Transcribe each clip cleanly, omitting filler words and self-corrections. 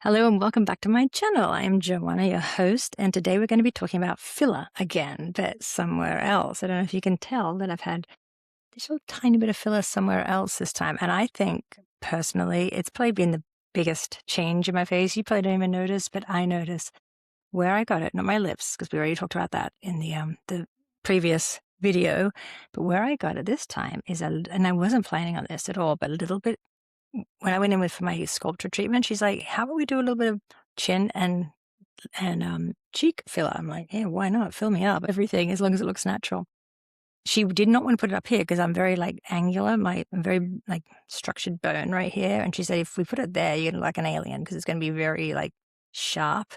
Hello and welcome back to my channel. I am Johanna, your host, and today we're going to be talking about filler again, but somewhere else. I don't know if you can tell that I've had this little tiny bit of filler somewhere else this time, and I think personally it's probably been the biggest change in my face. You probably don't even notice, but I notice where I got it, not my lips, because we already talked about that in the previous video, but where I got it this time is and I wasn't planning on this at all, but a little bit when I went in with for my sculpture treatment, she's like, "How about we do a little bit of chin and cheek filler?" I'm like, "Yeah, why not? Fill me up, everything, as long as it looks natural." She did not want to put it up here because I'm very like angular, I'm very like structured bone right here, and she said, "If we put it there, you're gonna look like an alien because it's gonna be very like sharp."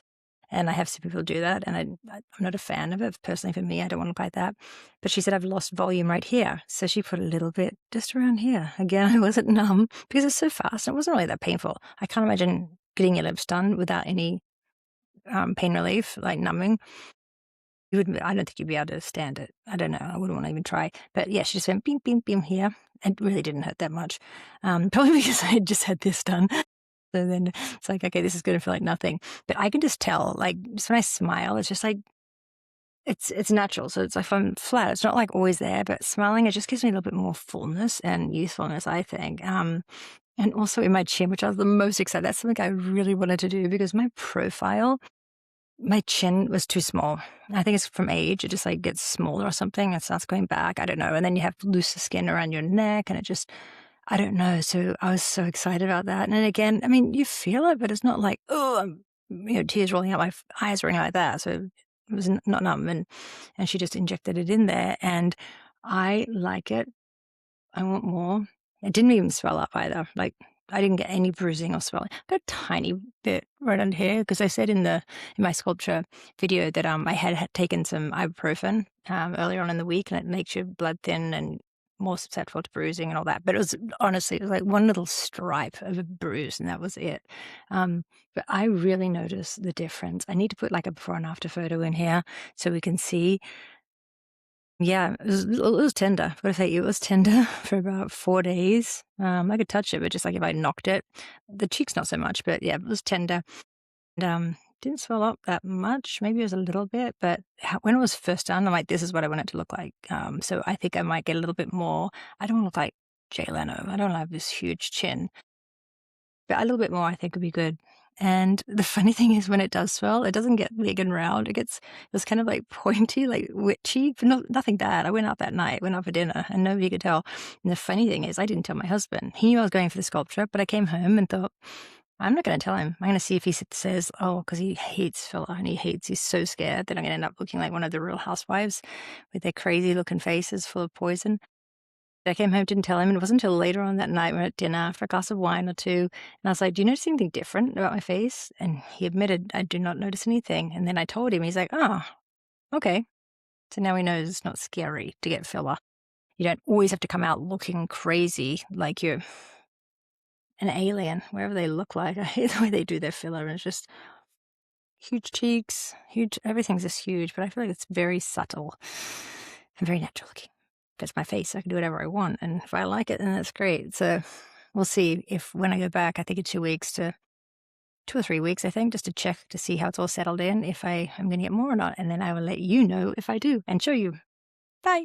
And I have seen people do that, and I'm not a fan of it. Personally, for me, I don't want to look like that. But she said, "I've lost volume right here." So she put a little bit just around here. Again, I wasn't numb because it's so fast. It wasn't really that painful. I can't imagine getting your lips done without any pain relief, like numbing. I don't think you'd be able to stand it. I don't know. I wouldn't want to even try. But yeah, she just went beam, beam, beam here. It really didn't hurt that much. Probably because I had just had this done. So then it's like, okay, this is going to feel like nothing. But I can just tell, like, just when I smile, it's just like, it's natural. So it's like if I'm flat, it's not like always there, but smiling, it just gives me a little bit more fullness and youthfulness, I think. And also in my chin, which I was the most excited. That's something I really wanted to do because my profile, my chin was too small. I think it's from age. It just like gets smaller or something and starts going back. I don't know. And then you have looser skin around your neck and it just, I don't know. So I was so excited about that. And again, I mean, you feel it, but it's not like, oh, tears rolling out my eyes or anything like that. So it was not numb. And she just injected it in there. And I like it. I want more. It didn't even swell up either. Like I didn't get any bruising or swelling. I got a tiny bit right under here because I said in my sculpture video that I had taken some ibuprofen earlier on in the week, and it makes your blood thin and more susceptible to bruising and all that. But it was honestly, it was like one little stripe of a bruise, and that was it. But I really noticed the difference. I need to put like a before and after photo in here so we can see. Yeah, it was tender. I've got to say, it was tender for about 4 days. I could touch it, but just like if I knocked it. The cheeks not so much, but yeah, it was tender. And, didn't swell up that much. Maybe it was a little bit, but when it was first done, I'm like, this is what I want it to look like. So I think I might get a little bit more. I don't look like Jay Leno. I don't have this huge chin, but a little bit more I think would be good. And the funny thing is when it does swell, it doesn't get big and round. It's kind of like pointy, like witchy, but nothing bad. I went out that night, went out for dinner, and nobody could tell. And the funny thing is I didn't tell my husband. He knew I was going for the sculpture, but I came home and thought, I'm not going to tell him. I'm going to see if he says, oh, because he hates filler and he's so scared that I'm going to end up looking like one of the Real Housewives with their crazy looking faces full of poison. I came home, didn't tell him, and it wasn't until later on that night we were at dinner after a glass of wine or two, and I was like, "Do you notice anything different about my face?" And he admitted, "I do not notice anything." And then I told him, he's like, "Oh, okay." So now he knows it's not scary to get filler. You don't always have to come out looking crazy like you're an alien, wherever they look like. I hate the way they do their filler, and it's just huge cheeks, huge, everything's just huge, but I feel like it's very subtle and very natural looking. That's my face. I can do whatever I want. And if I like it, then that's great. So we'll see if when I go back, I think in 2 weeks to 2 or 3 weeks, I think, just to check to see how it's all settled in, if I am going to get more or not. And then I will let you know if I do and show you. Bye.